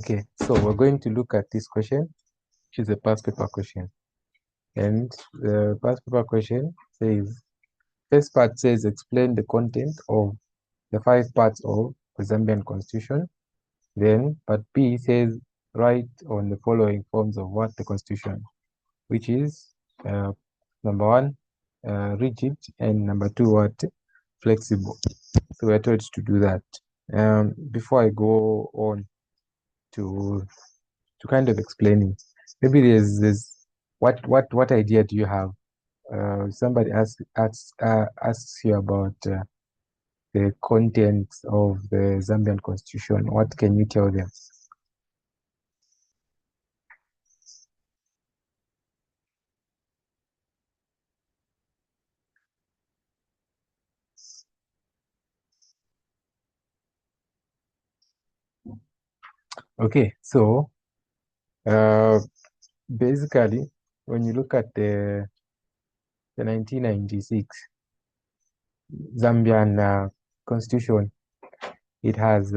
Okay, so we're going to look at this question, which is a past paper question. And the past paper question says, first part says explain the content of the 5 parts of the Zambian constitution. Then part B says write on the following forms of what the constitution, which is number 1, rigid, and number 2, what, flexible. So we're told to do that. Before I go on to kind of explaining, maybe there's what idea do you have? Somebody asks you about the contents of the Zambian constitution. What can you tell them? Okay, so basically, when you look at the 1996 Zambian constitution, it has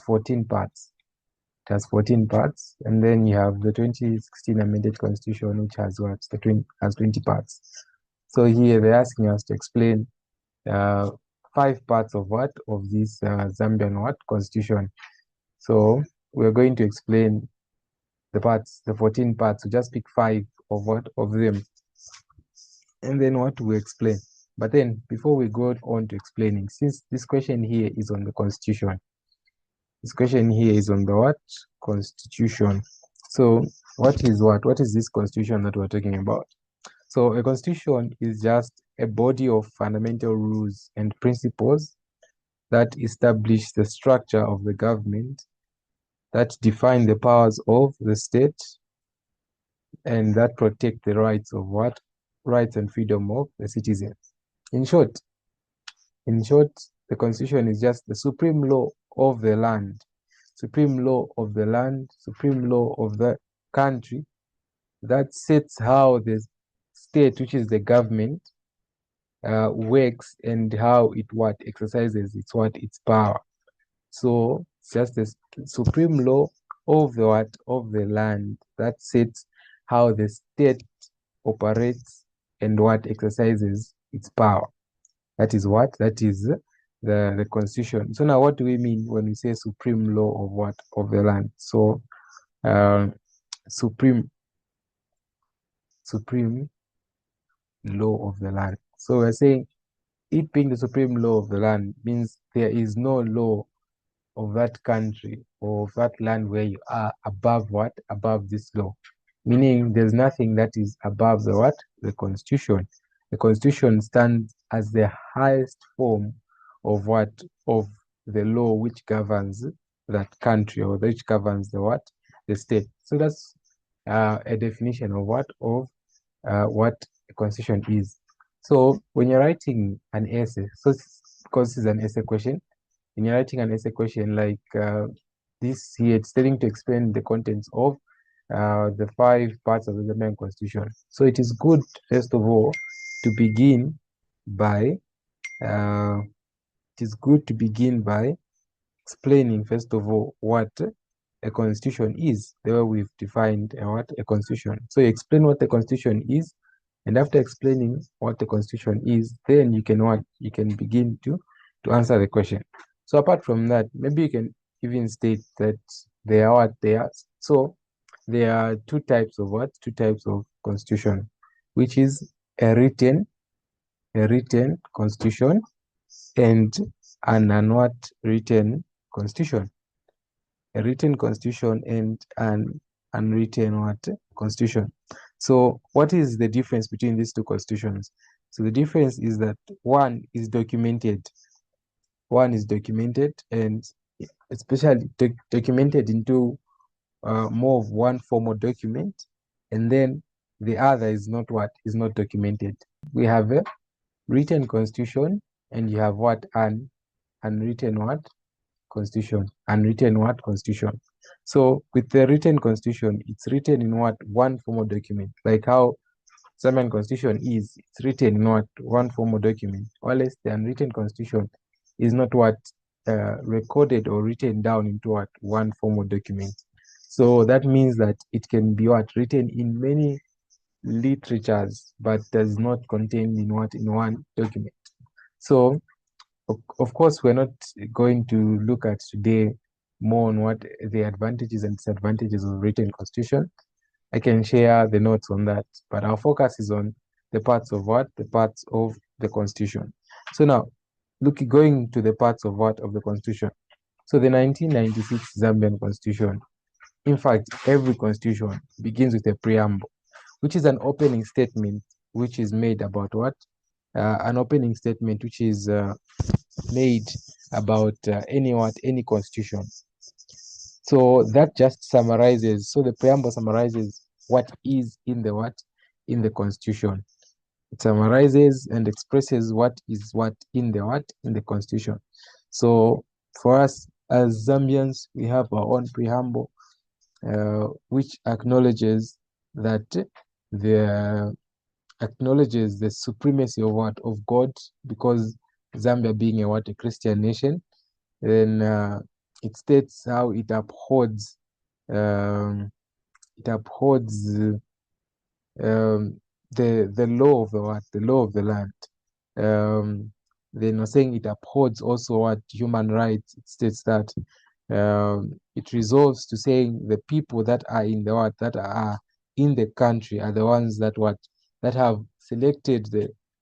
14 parts. It has 14 parts, and then you have the 2016 amended constitution, which has what? Has 20 parts. So here they're asking us to explain 5 parts of what? Of this Zambian what? Constitution. So we're going to explain the parts, the 14 parts. We just pick 5 of what? Of them. And then what we explain. But then before we go on to explaining, since this question here is on the constitution, this question here is on the what? Constitution. So what is what? What is this constitution that we're talking about? So a constitution is just a body of fundamental rules and principles that establish the structure of the government, that define the powers of the state, and that protect the rights of what? Rights and freedom of the citizens. In short, the constitution is just the supreme law of the land, supreme law of the land, supreme law of the country, that sets how the state, which is the government, works and how it exercises its power. So it's just the supreme law of the land that sets how the state operates and exercises its power. That is the constitution. So now what do we mean when we say supreme law of the land? So supreme law of the land. So we're saying it being the supreme law of the land means there is no law of that country or of that land where you are above above this law. Meaning there's nothing that is above the constitution. The constitution stands as the highest form of of the law which governs that country, or which governs the state. So that's a definition of what a constitution is. So when you're writing an essay, so because this is an essay question, when you're writing an essay question like this here, it's telling to explain the contents of the 5 parts of the Zambian constitution. So it is good, first of all, to begin by explaining, first of all, what a constitution is, the way we've defined a constitution. So you explain what the constitution is, and after explaining what the constitution is, then you can begin to answer the question. So apart from that, maybe you can even state that they are what they are. So there are 2 types of constitution, which is a written constitution and an unwritten constitution. A written constitution and an unwritten constitution. So what is the difference between these 2 constitutions? So the difference is that one is documented and especially documented into more of one formal document, and then the other is not documented. We have a written constitution and you have an unwritten constitution. So with the written constitution, it's written in one formal document, like how Zambian constitution is. It's written in one formal document, while the unwritten constitution is not recorded or written down into what one formal document. So that means that it can be what written in many literatures, but does not contain in what in one document. So of course, we're not going to look at today more on what the advantages and disadvantages of written constitution. I can share the notes on that, but our focus is on the parts of what? The parts of the constitution. So now, going to the parts of what? Of the constitution. So the 1996 Zambian constitution, in fact, every constitution begins with a preamble, which is an opening statement which is made about what? An opening statement which is made about any constitution. So that just summarizes. So the preamble summarizes what is in the what in the constitution. It summarizes and expresses what is what in the what in the constitution. So for us as Zambians, we have our own preamble, which acknowledges that the acknowledges the supremacy of what of God, because Zambia being a Christian nation, then it states how um, it upholds the law of the law of the land. Then we're saying it upholds also what human rights. It states that it resolves to saying the people that are in the that are in the country are the ones that have selected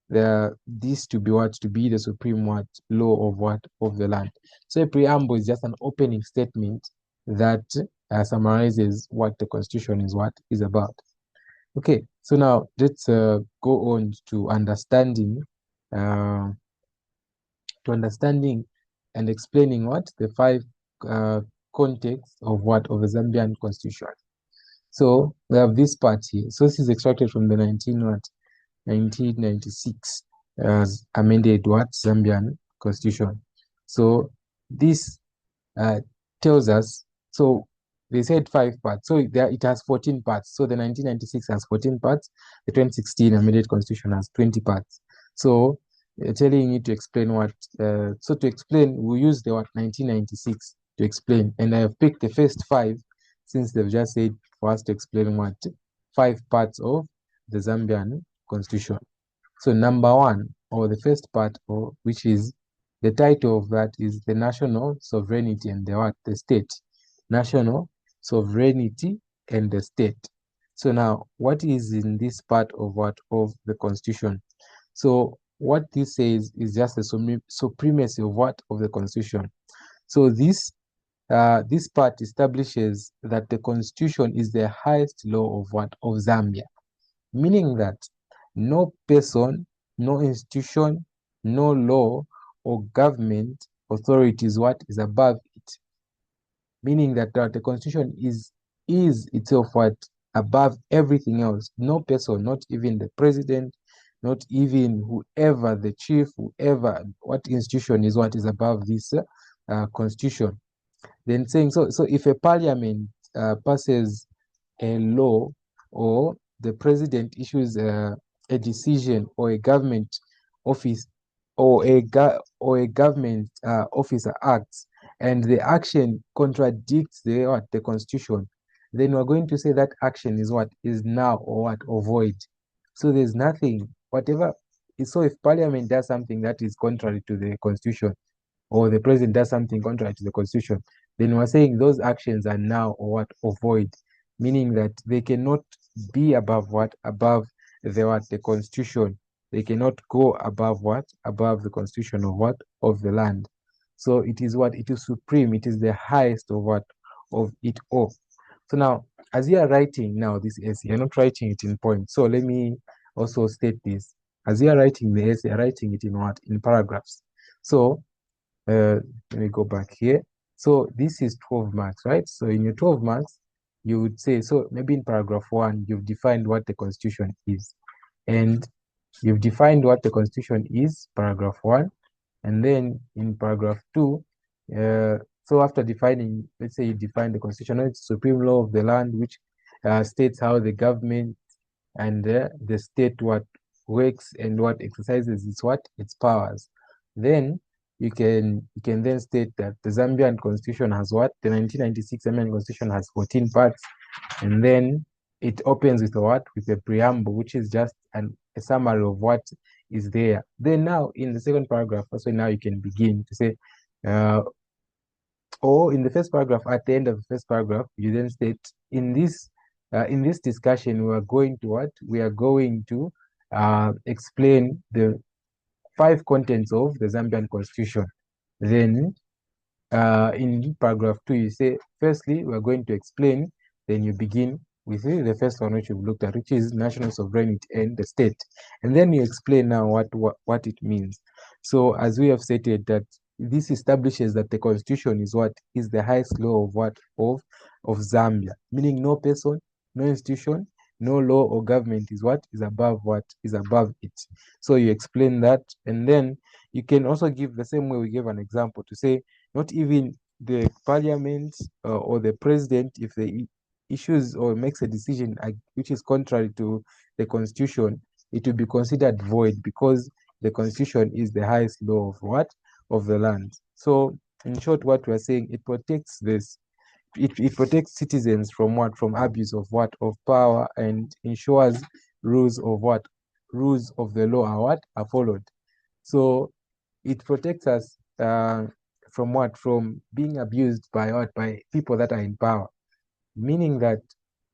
this to be to be the supreme law of the land. So a preamble is just an opening statement that summarizes what the constitution is about. Okay, so now let's go on uh, to understanding and explaining what the five contexts of the Zambian constitution. So we have this part here. So this is extracted from the 1996 amended Zambian constitution. So this tells us, so they said 5 parts. So it has 14 parts. So the 1996 has 14 parts. The 2016 amended constitution has 20 parts. So telling you to explain so to explain, we'll use the 1996 to explain. And I have picked the first 5 since they've just said for us to explain 5 parts of the Zambian constitution. So number 1, or the first part, which is the title of that, is the national sovereignty and the state. National sovereignty and the state. So now, what is in this part of of the constitution? So what this says is just the supremacy of the constitution. So this part establishes that the constitution is the highest law of Zambia, meaning that no person, no institution, no law or government authority is above it. Meaning that the constitution is itself above everything else. No person, not even the president, not even whoever, the chief, whoever, what institution is above this constitution. Then saying so if a parliament passes a law, or the president issues a decision, or a government office or a government officer acts, and the action contradicts the constitution, then we're going to say that action is now or void. So there's nothing, whatever. So if parliament does something that is contrary to the constitution, or the president does something contrary to the constitution, then we're saying those actions are now or void, meaning that they cannot be above above the constitution. They cannot go above above the constitution of the land. So it is it is supreme. It is the highest of it all. So now, as you are writing now this essay, you're not writing it in points. So let me also state this: as you are writing the essay, you're writing it in paragraphs. So let me go back here. So this is 12 marks, right? So in your 12 marks, you would say, so maybe in paragraph 1, you've defined what the constitution is. And you've defined what the constitution is, paragraph 1. And then in paragraph 2, so after defining, let's say you define the constitution, it's supreme law of the land, which states how the government and the state works and exercises its powers. Then you can then state that the Zambian constitution has what? The 1996 Zambian constitution has 14 parts, and then it opens with what? With a preamble, which is just a summary of what is there. Then now in the second paragraph, also now you can begin to say, or in the first paragraph, at the end of the first paragraph, you then state, in this discussion, we are going to what? We are going to explain the 5 contents of the Zambian constitution. Then in paragraph 2, you say, firstly, we're going to explain, then you begin with the first one which we've looked at, which is national sovereignty and the state. And then you explain now what it means. So as we have stated, that this establishes that the constitution is what is the highest law of what of Zambia, meaning no person, no institution, no law or government is what is above it. So you explain that, and then you can also give the same way we gave an example to say, not even the parliament or the president, if they issues or makes a decision which is contrary to the constitution, it will be considered void, because the constitution is the highest law of what? Of the land. So in short, what we're saying, it protects it protects citizens from what? From abuse of what? Of power, and ensures rules of what? Rules of the law are what? Are followed. So it protects us from what? From being abused by what? By people that are in power. Meaning that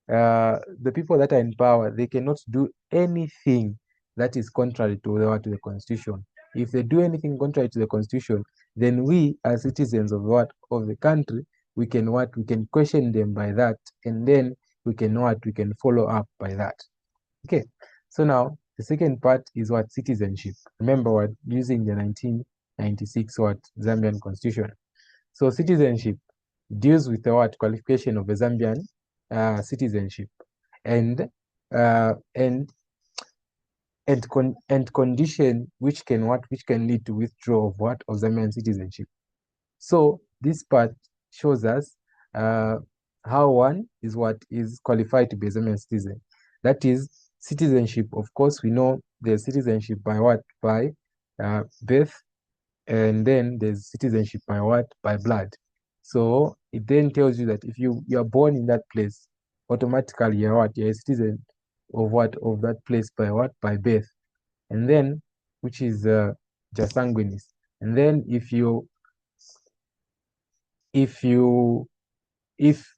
the people that are in power, they cannot do anything that is contrary to the constitution. If they do anything contrary to the constitution, then we as citizens of what? Of the country, we can what? We can question them by that, and then we can what? We can follow up by that. Okay. So now the second part is what? Citizenship. Remember, what? Using the 1996 what? Zambian constitution. So citizenship deals with the what? Qualification of a Zambian citizenship, and condition which can what? Which can lead to withdrawal of what? Of Zambian citizenship. So this part shows us how one is what? Is qualified to be a Zambian citizen. That is citizenship. Of course, we know there's citizenship by what? By birth, and then there's citizenship by what? By blood. So it then tells you that if you are born in that place, automatically you're what? You're a citizen of what? Of that place by what? By birth. And then, which is just sanguinis. And then if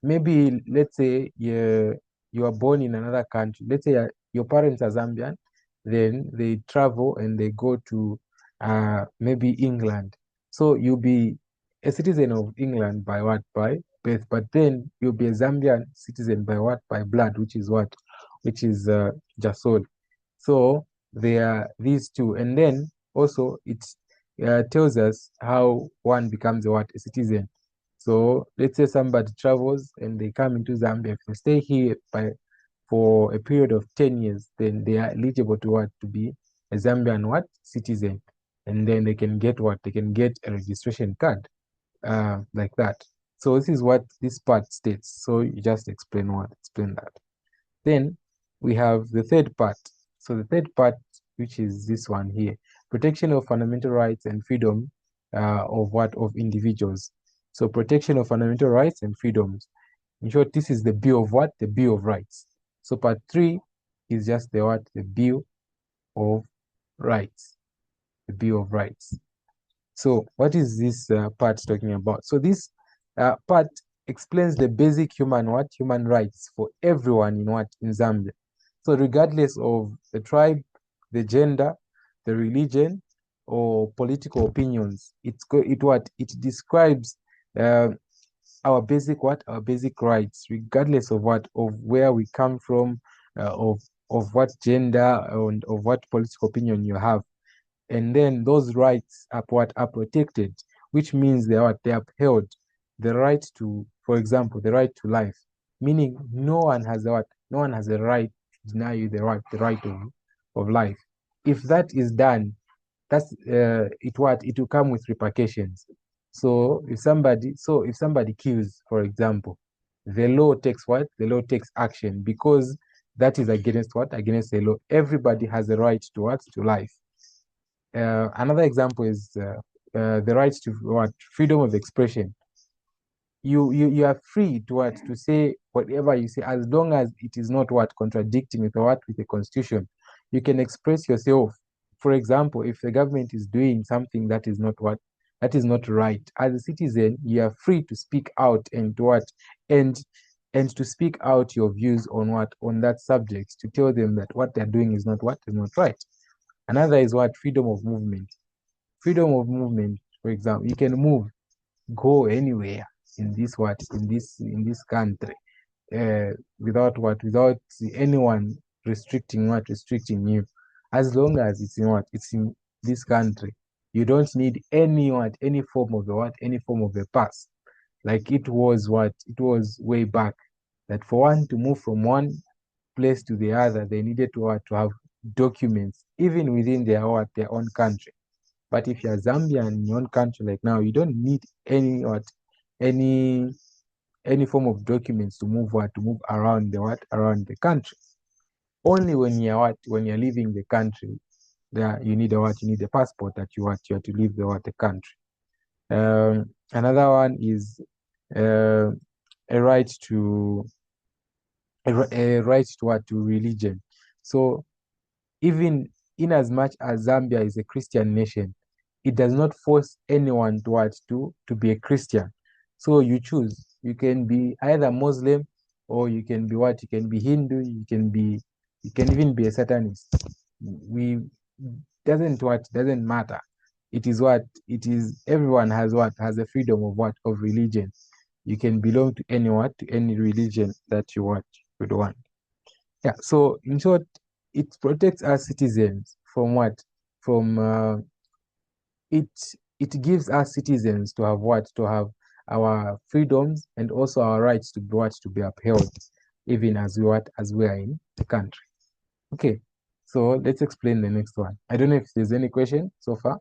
maybe, let's say you are born in another country, let's say your parents are Zambian, then they travel and they go to maybe England. So you'll be a citizen of England by what? By birth, but then you'll be a Zambian citizen by what? By blood, which is what? Which is Jasol. So there are these two, and then also it tells us how one becomes a what? A citizen. So let's say somebody travels and they come into Zambia. If they stay here for a period of 10 years, then they are eligible to what? To be a Zambian what? Citizen. And then they can get what? They can get a registration card like that. So this is what this part states. So you just explain that. Then we have the third part. So the third part, which is this one here, protection of fundamental rights and freedom of what? Of individuals. So protection of fundamental rights and freedoms. In short, this is the Bill of what? The Bill of Rights. So part 3 is just the what? The Bill of Rights. The Bill of Rights. So what is this part talking about? So this part explains the basic human rights for everyone in Zambia. So regardless of the tribe, the gender, the religion, or political opinions, it describes our basic rights, regardless of where we come from, of what gender, and of what political opinion you have. And then those rights are protected, which means they are upheld. The right to, for example, the right to life, meaning no one has a right to deny you the right of life. If that is done, that's it will come with repercussions. So if somebody kills, for example, the law takes action, because that is against against the law. Everybody has a right to life. Another example is the right to what freedom of expression. You are free to what to say whatever you say, as long as it is not what contradicting with what with the constitution. You can express yourself. For example, if the government is doing something that is not what that is not right, as a citizen you are free to speak out and to what and and to speak out your views on what on that subject, to tell them that what they're doing is not what is not right. Another is what freedom of movement. Freedom of movement, for example, you can move, go anywhere in this what in this country, without anyone restricting you, as long as it's in what it's in this country. You don't need any form of the what any form of the pass, like it was way back, that for one to move from one place to the other they needed to have documents even within their own country. But if you're Zambian in your own country, like now, you don't need any any form of documents to move around around the country. Only when you're leaving the country, there you need you need a passport that you have to leave the country. Another one is uh, a right to a right to to religion. So even in as much as Zambia is a Christian nation, it does not force anyone to be a Christian. So you choose. You can be either Muslim, or you can be you can be Hindu, you can even be a Satanist. We doesn't matter. It is it is everyone has a freedom of of religion. You can belong to to any religion that you would want. Yeah, so in short, it protects us citizens from From it it gives us citizens to have to have our freedoms and also our rights to be to be upheld, even as as we are in the country. Okay, so let's explain the next one. I don't know if there's any question so far.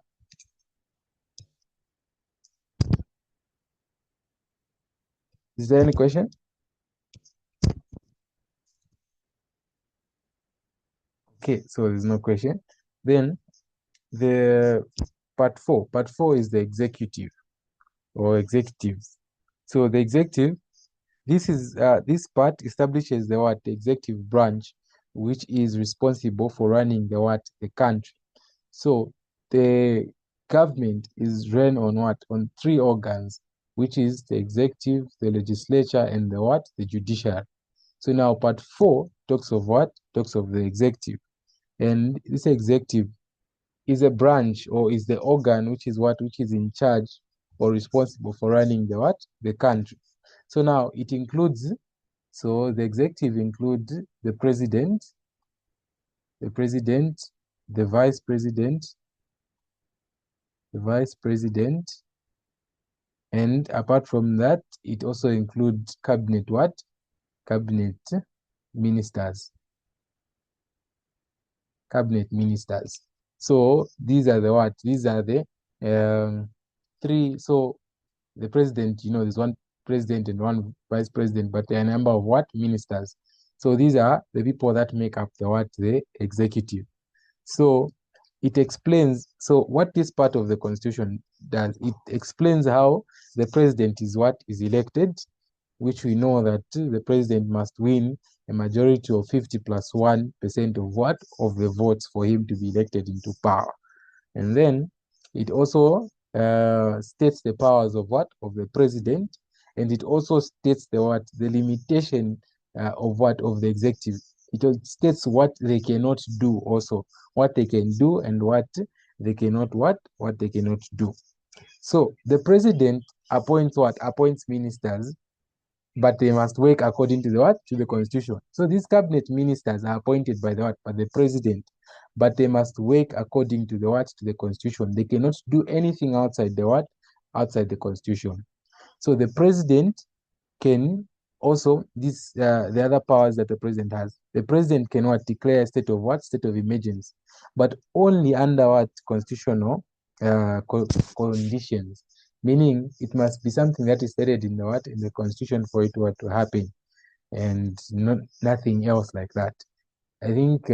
Is there any question? Okay, so there's no question. Then the part four is the executive or executives. So the executive, this part establishes the executive branch, which is responsible for running the country. So the government is run on on three organs, which is the executive, the legislature, and the judiciary. So now part four talks of talks of the executive, and this executive is a branch or is the organ which is which is in charge or responsible for running the country. So now it includes, so the executive includes the president, the vice president, the vice president, and apart from that, it also includes cabinet ministers, cabinet ministers. So these are these are the three. So the president, there's one president and one vice president, but there are a number of ministers. So these are the people that make up the executive. So it explains, so what this part of the constitution does, it explains how the president is elected, which we know that the president must win a majority of 50+1% of of the votes for him to be elected into power. And then it also states the powers of of the president, and it also states the limitation of the executive. It states what they cannot do, also what they can do and what they cannot what they cannot do. So the president appoints ministers, but they must work according to the constitution. So these cabinet ministers are appointed by by the president, but they must work according to to the constitution. They cannot do anything outside outside the constitution. So the president can also the other powers that the president has. The president cannot declare a state of state of emergency, but only under constitutional conditions. Meaning, it must be something that is stated in in the constitution for it to happen, and nothing else like that. I think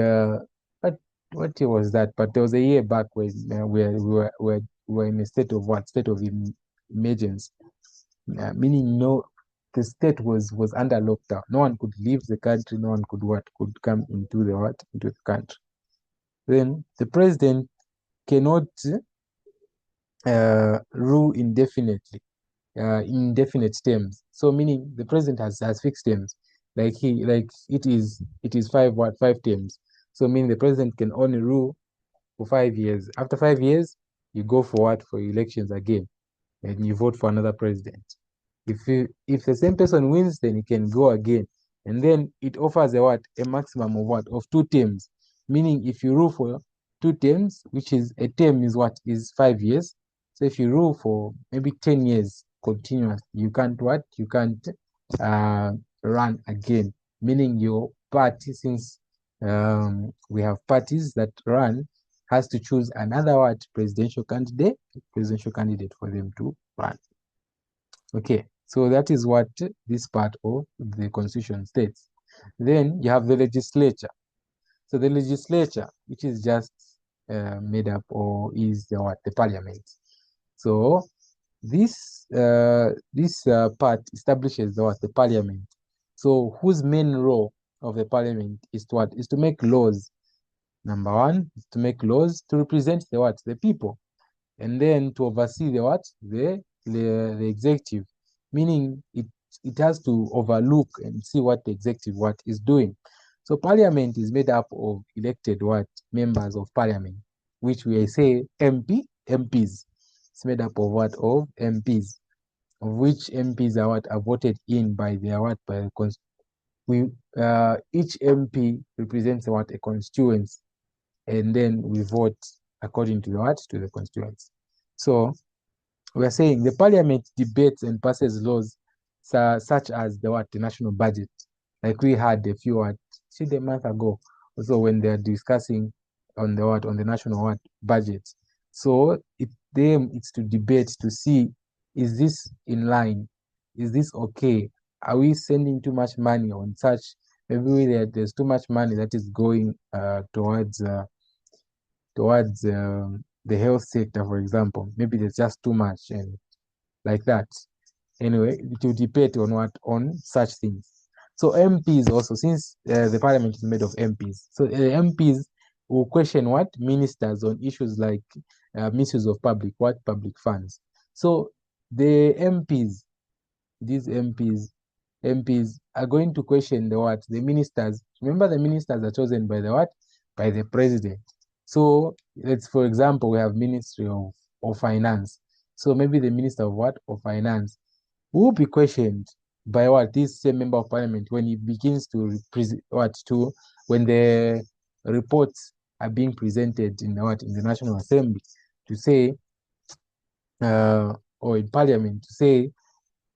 what year was that? But there was a year back when were in a state of what? State of emergency. Meaning the state was under lockdown. No one could leave the country, no one could come into the country. Then the president cannot rule indefinitely, indefinite terms. So meaning the president has fixed terms. It is five terms. So meaning the president can only rule for 5 years. After 5 years, you go for elections again, and you vote for another president. If the same person wins, then he can go again. And then it offers a maximum of 2 terms. Meaning if you rule for 2 terms, which is a term is 5 years. So if you rule for maybe 10 years continuous, you can't run again. Meaning your party, since we have parties that run, has to choose another presidential candidate for them to run. Okay, so that is what this part of the constitution states. Then you have the legislature. So the legislature, which is just made up, or is the parliament. So this part establishes the parliament. So whose main role of the parliament is to make laws. Number one is to make laws to represent the people, and then to oversee the executive, meaning it has to overlook and see what the executive is doing. So parliament is made up of elected members of parliament, which we say MPs. It's made up of of MPs, of which MPs are voted in by each MP represents a constituency, and then we vote according to the constituency. So we are saying the parliament debates and passes laws such as the national budget, like we had a month ago, also when they are discussing on the national budget. So it's to debate to see, is this in line? Is this okay? Are we sending too much money on such? Maybe there's too much money that is going towards the health sector, for example. Maybe there's just too much, and like that. Anyway, it will debate on such things. So MPs also, since the parliament is made of MPs, so MPs will question ministers on issues like misuse of public funds. So the these MPs are going to question the ministers. Remember, the ministers are chosen by by the president. So let's, for example, we have Ministry of Finance. So maybe the Minister of Finance will be questioned by this same member of parliament when he begins to when the reports are being presented in the National Assembly, to say or in parliament, to say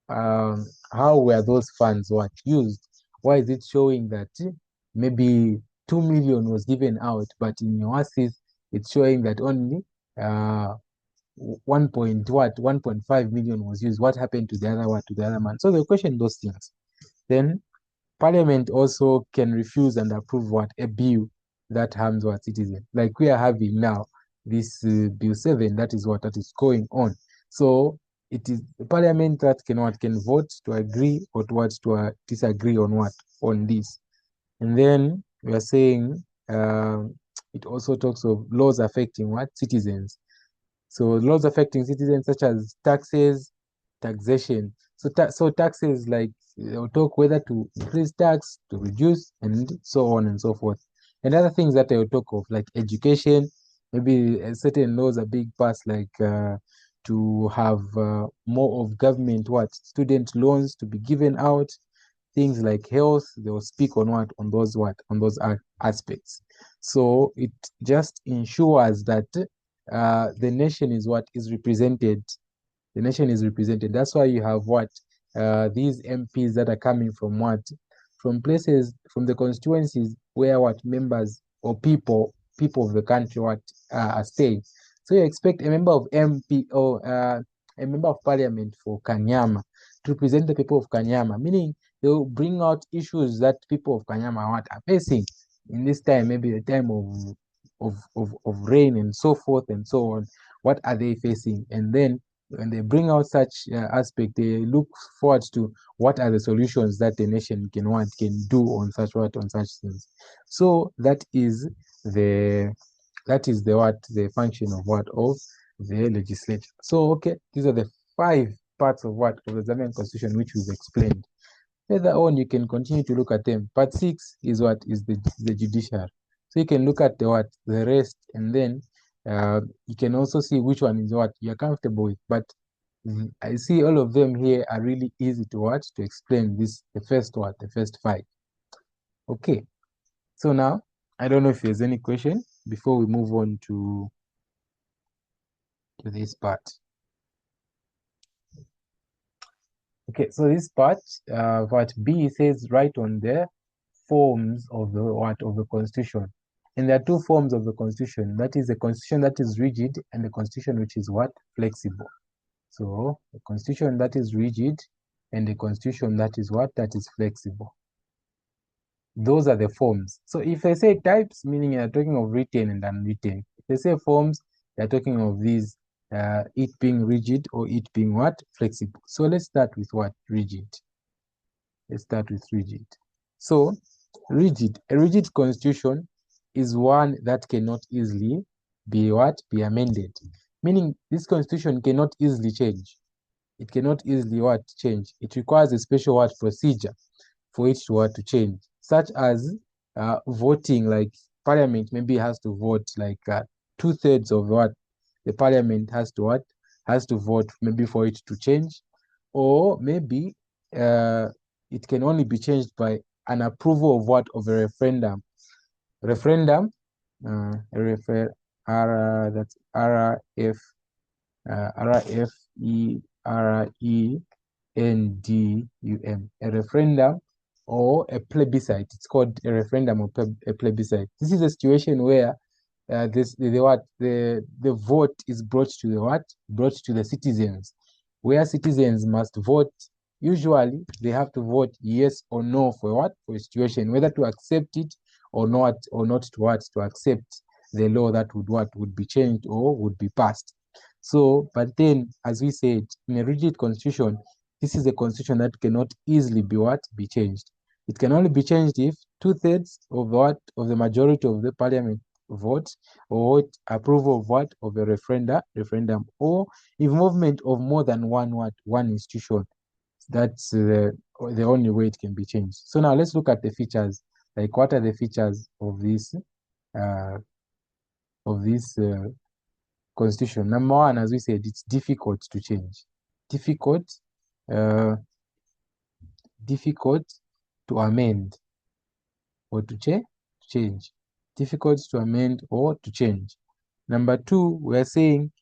how were those funds used? Why is it showing that maybe 2 million was given out, but in your assist it's showing that only 1.5 million was used? What happened to the other man? So they question those things. Then parliament also can refuse and approve a bill that harms citizen, like we are having now this bill 7. That is going on. So it is the parliament that can vote to agree or to disagree on this. And then we are saying it also talks of laws affecting citizens. So laws affecting citizens, such as taxes, taxation. So taxes, like they'll talk whether to increase tax, to reduce, and so on and so forth. And other things that they'll talk of, like education, maybe certain laws are being passed, like to have more of government student loans to be given out. Things like health, they will speak on those aspects. So it just ensures that the nation is represented. The nation is represented. That's why you have these MPs that are coming from places, from the constituencies where members or people of the country are staying. So you expect a member of MP or a member of parliament for Kanyama to represent the people of Kanyama, meaning they will bring out issues that people of Kanyama are facing in this time, maybe the time of rain and so forth and so on, what are they facing, and then when they bring out such aspect, they look forward to what are the solutions that the nation can do on such things. So that is the the function of the legislature. So okay, these are the 5 parts of the Zambian constitution which we've explained. Later on, you can continue to look at them. Part 6 is the judiciary. So you can look at the rest, and then you can also see which one is what you're comfortable with. But I see all of them here are really easy to explain. The first 5. Okay. So now I don't know if there's any question before we move on to this part. Okay, so this part B says write on the forms of the constitution. And there are 2 forms of the constitution. That is the constitution that is rigid and the constitution which is flexible. So the constitution that is rigid and the constitution that is flexible. Those are the forms. So if I say types, meaning you're talking of written and unwritten. If I say forms, they're talking of these it being rigid or it being flexible. So let's start with rigid. Let's start with rigid. So rigid, a rigid constitution is one that cannot easily be amended. Meaning this constitution cannot easily change. It cannot easily change. It requires a special procedure for it to change, such as voting. Like parliament maybe has to vote like 2/3 of the parliament has to vote maybe for it to change, or maybe it can only be changed by an approval of a referendum. Referendum, that's RFERENDUM, a referendum or a plebiscite. It's called a referendum or a plebiscite. This is a situation where the vote is brought to the citizens, where citizens must vote. Usually they have to vote yes or no for a situation, whether to accept it or not to accept the law that would be changed or would be passed. So, but then, as we said, in a rigid constitution, this is a constitution that cannot easily be changed. It can only be changed if 2/3 of the majority of the parliament votes, or approval of a referendum, or involvement of more than one institution. That's the only way it can be changed. So now let's look at the features. Like, what are the features of this uh, constitution? Number 1, as we said, it's difficult to change. Difficult to amend or to change. Difficult to amend or to change. Number 2, we're saying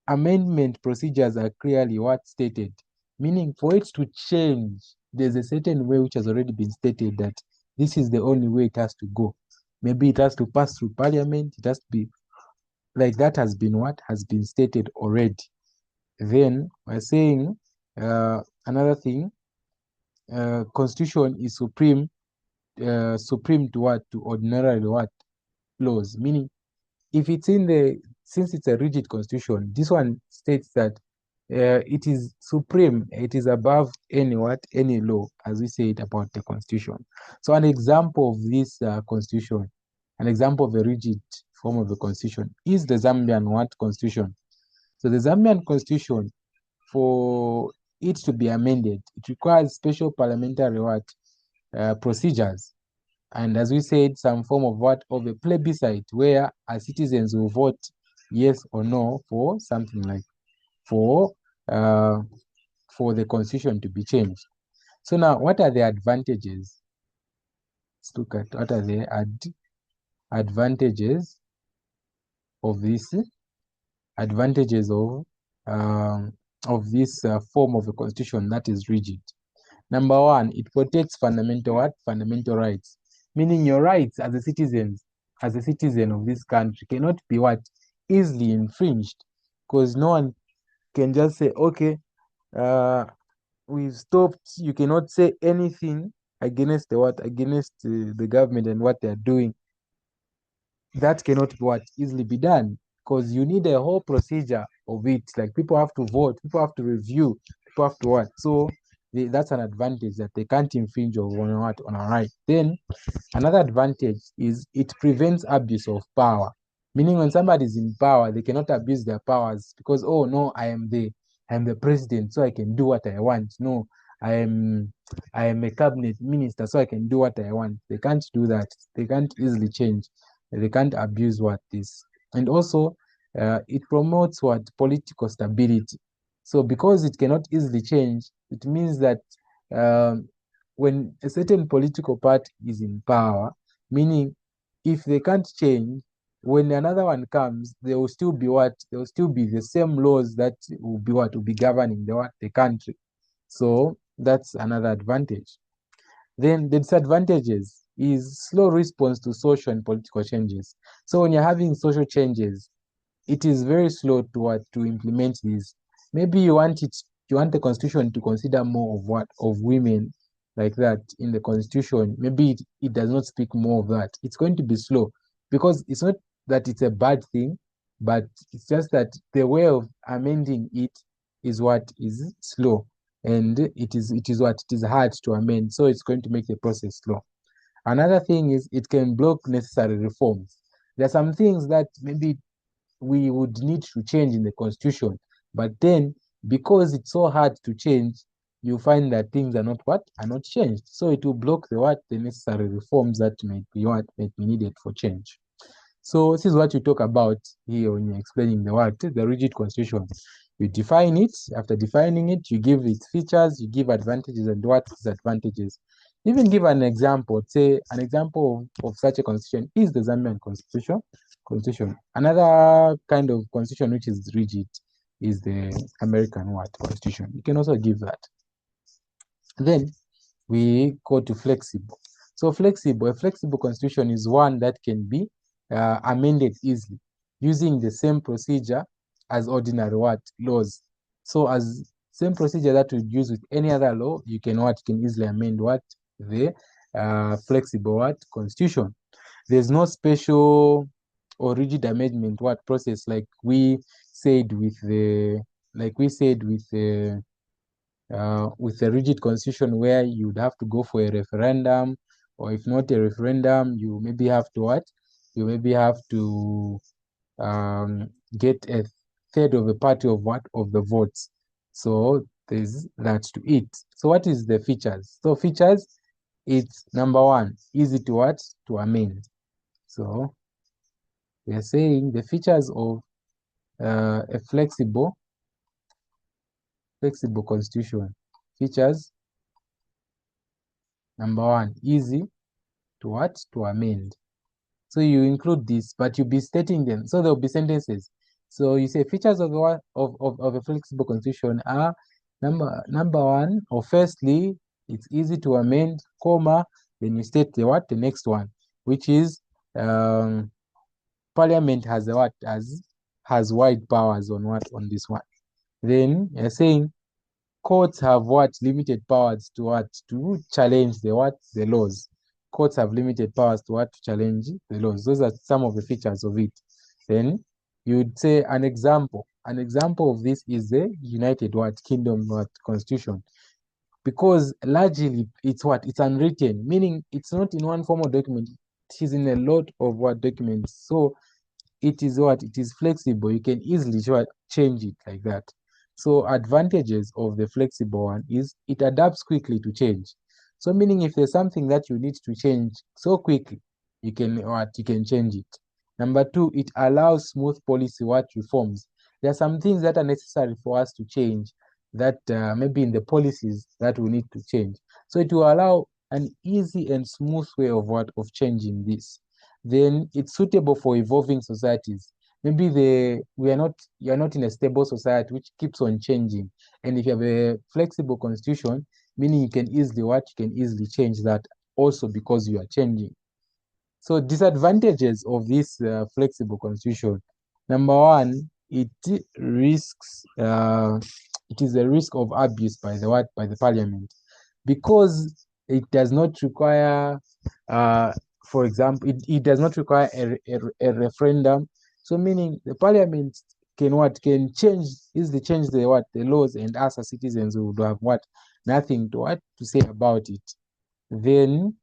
amendment procedures are clearly stated. Meaning, for it to change, there's a certain way which has already been stated that this is the only way it has to go. Maybe it has to pass through parliament. It has to be like that. Has been stated already. Then we're saying another thing. Constitution is supreme to ordinary laws. Meaning, if it's since it's a rigid constitution, this one states that it is supreme, it is above any law, as we said about the constitution. So an example of this constitution, an example of a rigid form of the constitution is the Zambian constitution. So the Zambian constitution, for it to be amended, it requires special parliamentary procedures. And as we said, some form of a plebiscite, where our citizens will vote yes or no for something like for the constitution to be changed. So now, what are the advantages? Let's look at what are the advantages of this form of a constitution that is rigid. Number 1, it protects fundamental rights. Meaning, your rights as a citizen of this country cannot be easily infringed, because no one can just say, okay, we've stopped. You cannot say anything against the government and what they're doing. That cannot easily be done, because you need a whole procedure of it. Like people have to vote, people have to review, people have to what. So that's an advantage that they can't infringe on what on our right. Then another advantage is it prevents abuse of power. Meaning when somebody is in power, they cannot abuse their powers because, oh no, I am the president, so I can do what I want. No, I am I am a cabinet minister, so I can do what I want. They can't do that. They can't easily change. They can't abuse what this. And also, it promotes what political stability. So because it cannot easily change, it means that um, when a certain political party is in power, meaning if they can't change, when another one comes, there will still be what? There will still be the same laws that will be what will be governing the country. So that's another advantage. Then the disadvantages is slow response to social and political changes. So when you're having social changes, it is very slow to implement this. Maybe you want the constitution to consider more of what of women like that in the constitution. Maybe it does not speak more of that. It's going to be slow because it's not that it's a bad thing, but it's just that the way of amending it is what is slow, and it is what it is hard to amend. So it's going to make the process slow. Another thing is it can block necessary reforms. There are some things that maybe we would need to change in the constitution. But then, because it's so hard to change, you find that things are not changed. So it will block the necessary reforms that may be needed for change. So this is what you talk about here when you're explaining the rigid constitution. You define it. After defining it, you give its features, you give advantages and what disadvantages. Even give an example. Say an example of such a constitution is the Zambian constitution. Another kind of constitution which is rigid is the American constitution. You can also give that. Then we go to flexible. So a flexible constitution is one that can be amended easily using the same procedure as ordinary laws. So as same procedure that we use with any other law, you can easily amend the flexible constitution. There's no special or rigid amendment process said with the like we said with a rigid constitution where you'd have to go for a referendum, or if not a referendum, you maybe have to what? You maybe have to get a third of a party of the votes. So there's that to it. So what is the features? So features, it's number one, easy to to amend. So we are saying the features of a flexible constitution. Features, number one, easy to amend. So you include this, but you'll be stating them. So there'll be sentences. So you say features of a flexible constitution are number one, or firstly, it's easy to amend, comma, then you state the next one, which is Parliament has wide powers on this one. Then you're saying courts have limited powers to challenge the laws. Courts have limited powers to challenge the laws. Those are some of the features of it. Then you'd say an example. An example of this is the United Kingdom Constitution, because largely it's unwritten, meaning it's not in one formal document. It is in a lot of documents. So it is flexible. You can easily change it like that. So advantages of the flexible one is it adapts quickly to change. So meaning if there's something that you need to change so quickly, you can change it. Number two, it allows smooth policy reforms. There are some things that are necessary for us to change that maybe in the policies that we need to change. So it will allow an easy and smooth way of changing this. Then it's suitable for evolving societies. Maybe you're not in a stable society which keeps on changing. And if you have a flexible constitution, meaning you can easily change that also because you are changing. So disadvantages of this flexible constitution. Number one, it is a risk of abuse by the parliament, because it does not require for example, it does not require a referendum. So meaning the parliament can change, easily change the laws, and us as citizens would have nothing to say about it. Then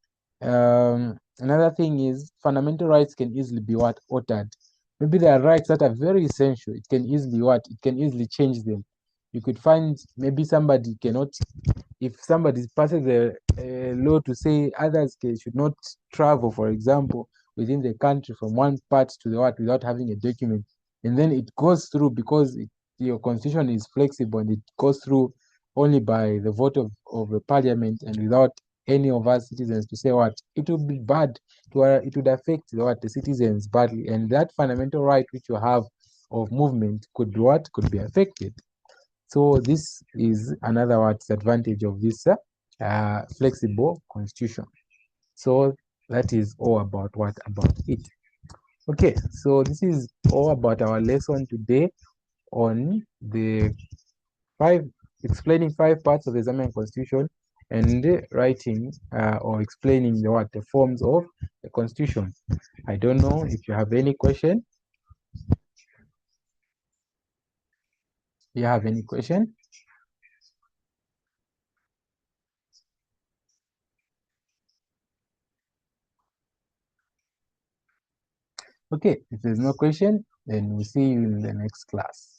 another thing is fundamental rights can easily be altered. Maybe there are rights that are very essential. It can easily change them. You could find maybe somebody cannot, if somebody passes a law to say others should not travel, for example, within the country from one part to the what without having a document, and then it goes through because your constitution is flexible and it goes through only by the vote of the parliament and without any of us citizens to say it would be bad it would affect the citizens badly, and that fundamental right which you have of movement could be affected. So this is another disadvantage of this flexible constitution. So that is all about it. Okay, so this is all about our lesson today on the five explaining 5 parts of the Zambian constitution and writing or explaining the forms of the constitution. I don't know if you have any question. Do you have any question? Okay, if there's no question, then we'll see you in the next class.